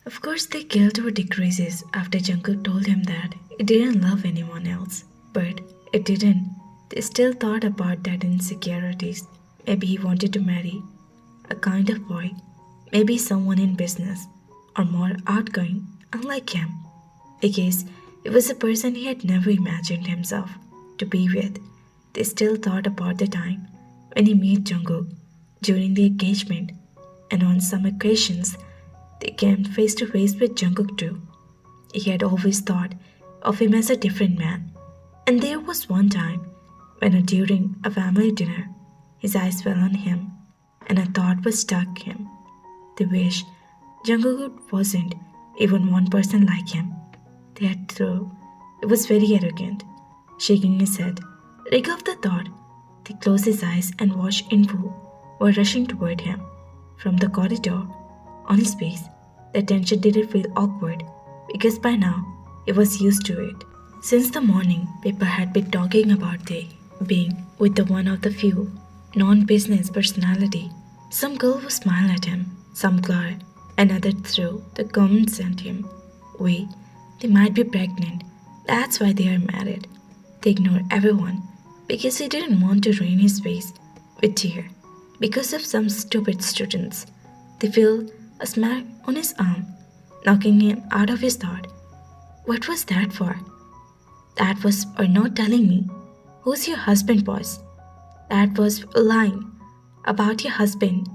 Of course, their guilt would decreases after Jungkook told him that he didn't love anyone else. But it didn't. They still thought about that insecurities. Maybe he wanted to marry a kind of boy, maybe someone in business, or more outgoing, unlike him. Because he was a person he had never imagined himself to be with. They still thought about the time when he met Jungkook during the engagement, and on some occasions they came face to face with Jungkook too. He had always thought of him as a different man, and there was one time when, during a family dinner, his eyes fell on him, and a thought was struck him. The wish Jungkook wasn't even one person like him. That through it was very arrogant. Shaking his head, rig of the thought, he closed his eyes and watched Eun-woo were rushing toward him from the corridor. On his face, the tension didn't feel awkward because by now he was used to it. Since the morning, people had been talking about they being with the one of the few non-business personality. Some girl would smile at him, some glare, another threw the comments at him. Wait, they might be pregnant. That's why they are married. They ignore everyone because he didn't want to ruin his face with tear. Because of some stupid students, they feel a smack on his arm, knocking him out of his thought. What was that for? That was for not telling me who's your husband was. That was lying about your husband.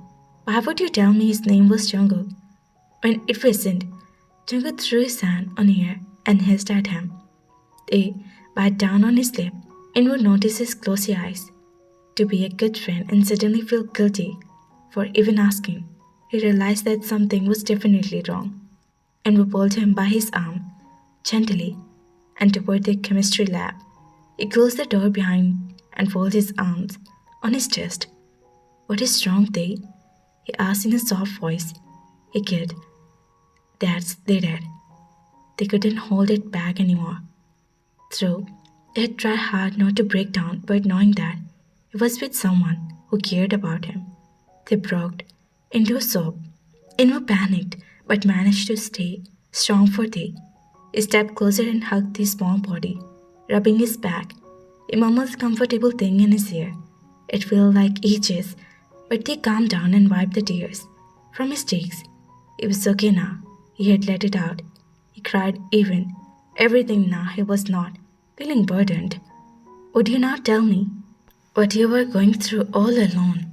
Why would you tell me his name was Jungkook when it wasn't? Jungkook threw his hand on air and hissed at him. They bite down on his lip and would notice his glossy eyes. To be a good friend and suddenly feel guilty for even asking, he realized that something was definitely wrong, and we pulled him by his arm gently and toward the chemistry lab. He closed the door behind and folded his arms on his chest. What is wrong, Tae? He asked in a soft voice. He kid. That's they did. They couldn't hold it back anymore. Though they had tried hard not to break down, but knowing that he was with someone who cared about him, they broke into a sob. Invo panicked but managed to stay strong for Tae. He stepped closer and hugged his small body, rubbing his back. He mumbled a comfortable thing in his ear. It felt like ages, but Tae calmed down and wiped the tears from his cheeks. It was okay now. He had let it out. He cried even. Everything now he was not feeling burdened. Would you not tell me what you were going through all alone?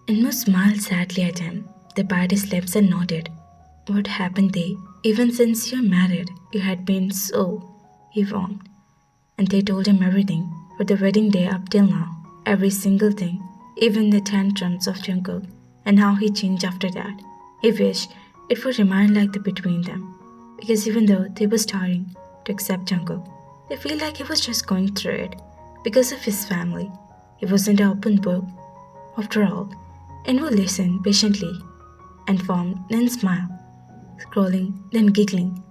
Inmo smiled sadly at him. They bit his lips and nodded. What happened, Tae? Even since you're married, you had been so, he warmed. And they told him everything, for the wedding day up till now. Every single thing, even the tantrums of Jungkook, and how he changed after that. He wished it would remain like the between them, because even though they were starting to accept Jungkook, they feel like he was just going through it because of his family. He wasn't an open book, after all, and would listen patiently and formed, then smile, scrolling, then giggling.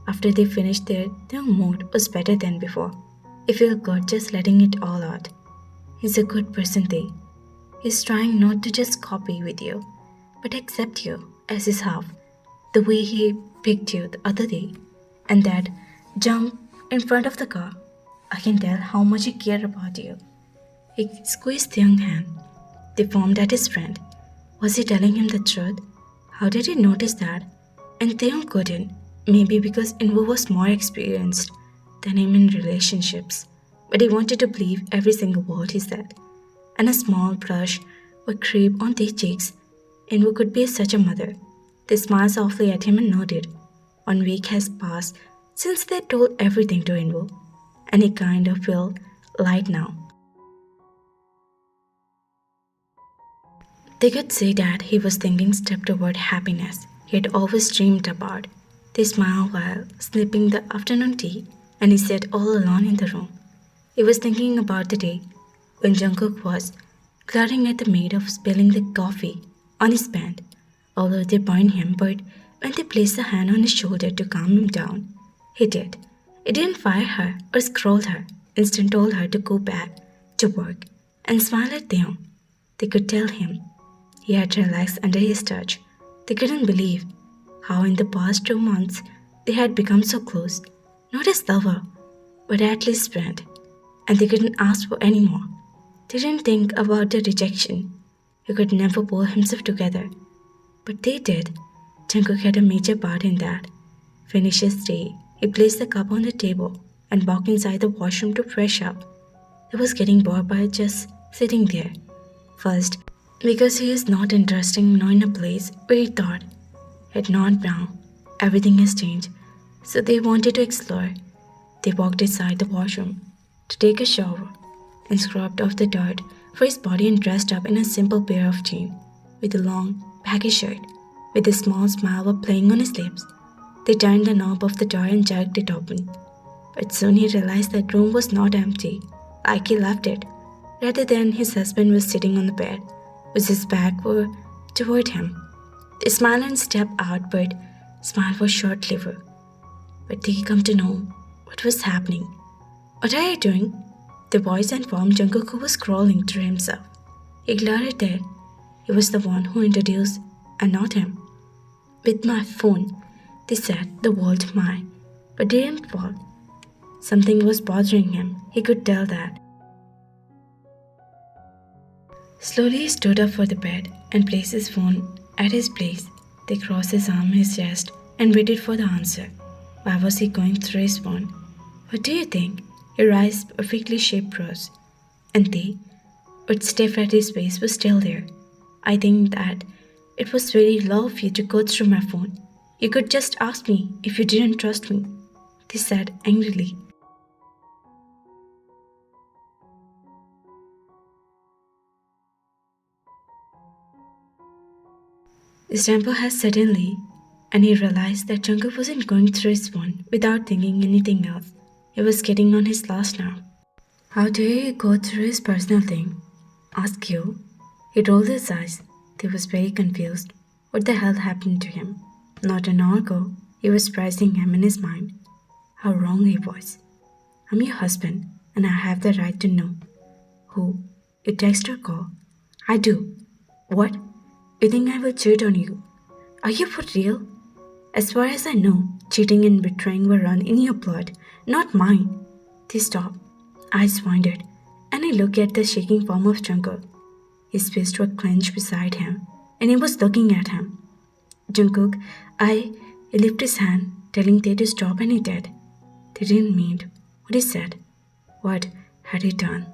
After they finished their mood was better than before. He felt good just letting it all out. He's a good person, Tae. He's trying not to just copy with you, but accept you as his half. The way he picked you the other day, and that jump in front of the car. I can tell how much he cared about you. He squeezed the young hand. They formed at his friend. Was he telling him the truth? How did he notice that? And Taeyong couldn't. Maybe because Eun-woo was more experienced than him in relationships. But he wanted to believe every single word he said. And a small blush would creep on their cheeks. Eun-woo could be such a mother. They smiled softly at him and nodded. 1 week has passed since they told everything to Eun-woo, and he kind of felt light now. They could say that he was thinking step toward happiness he had always dreamed about. They smiled while sipping the afternoon tea, and he sat all alone in the room. He was thinking about the day when Jungkook was glaring at the maid of spilling the coffee on his pant, although they burned him, but when they placed a hand on his shoulder to calm him down, he did. He didn't fire her or scold her, instead told her to go back to work. and smiled at them. They could tell him he had relaxed under his touch. They couldn't believe how in the past 2 months they had become so close, not as lover, but at least friend, and they couldn't ask for any more. They didn't think about the rejection. He could never pull himself together, but they did. Jungkook had a major part in that. Finished his day, he placed the cup on the table and walked inside the washroom to fresh up. He was getting bored by just sitting there. First, because he is not interested now in a place where he thought had not now. Everything has changed, so they wanted to explore. They walked inside the washroom to take a shower and scrubbed off the dirt for his body and dressed up in a simple pair of jeans with a long, baggy shirt with a small smile playing on his lips. They turned the knob of the door and jerked it open. But soon he realized that room was not empty, like he left it. Rather than his husband was sitting on the bed, with his back toward him. They smiled and stepped out, but smile was short-lived. But they come to know what was happening. What are you doing? The voice informed Jungkook, who was crawling through himself. He glared that he was the one who introduced and not him. With my phone, they said the world mine, but they didn't fall. Something was bothering him, he could tell that. Slowly he stood up for the bed and placed his phone at his place. They crossed his arm, his chest, and waited for the answer. Why was he going through his phone? What do you think? Your eyes perfectly shaped rose, and they, but stiff at his face, was still there. I think that it was very low of you to go through my phone. You could just ask me if you didn't trust me, they said angrily. His temper had suddenly, and he realized that Jungkook wasn't going through his phone without thinking anything else. He was getting on his last nerve. How dare you go through his personal thing? Ask you. He rolled his eyes. He was very confused. What the hell happened to him? Not an hour ago, he was praising him in his mind. How wrong he was. I'm your husband, and I have the right to know. Who? You text or call? I do. What? You think I will cheat on you? Are you for real? As far as I know, cheating and betraying were run in your blood, not mine. They stopped, eyes winded, and he looked at the shaking form of Jungkook. His fists were clenched beside him, and he was looking at him. Jungkook, he lifted his hand, telling Tae to stop, and he did. They didn't mean what he said. What had he done?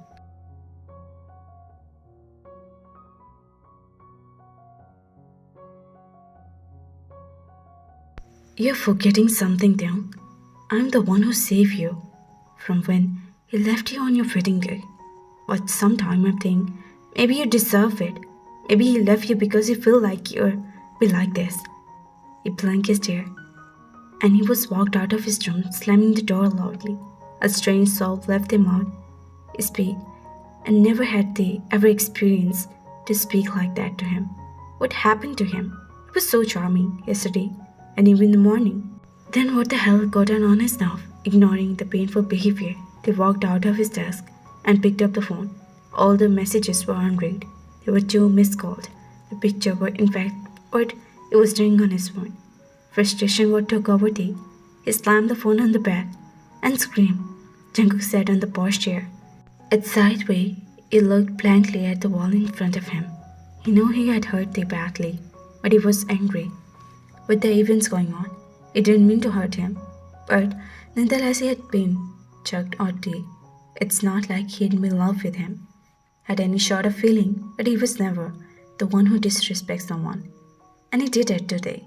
You're forgetting something, Tae. I'm the one who saved you from when he left you on your wedding day. But sometime I think maybe you deserve it. Maybe he left you because he feel like you're be like this. He blinked his ear, and he was walked out of his room, slamming the door loudly. A strange sob left him out his feet, and never had they ever experienced to speak like that to him. What happened to him? He was so charming yesterday, and even in the morning. Then what the hell got on his nerve? Ignoring the painful behavior, they walked out of his desk and picked up the phone. All the messages were unread. There were two missed calls. The picture were in fact what he was doing on his phone. Frustration what took over Tae. He slammed the phone on the bed and screamed. Jungkook sat on the posh chair. At sideways, he looked blankly at the wall in front of him. He knew he had hurt Tae badly, but he was angry with the events going on. He didn't mean to hurt him, but nonetheless he had been chucked oddly. It's not like he had been in love with him, had any sort of feeling, but he was never the one who disrespects someone. And he did it today,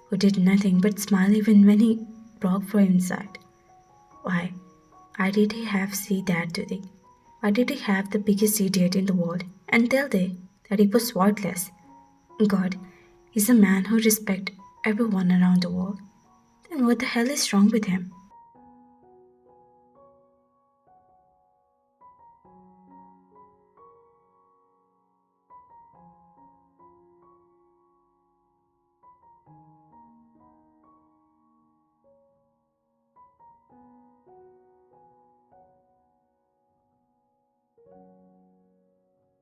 who did nothing but smile even when he broke for inside. Why? Why did he have see that today? Why did he have the biggest idiot in the world and tell they that he was worthless? God, he's a man who respects everyone around the world. Then what the hell is wrong with him?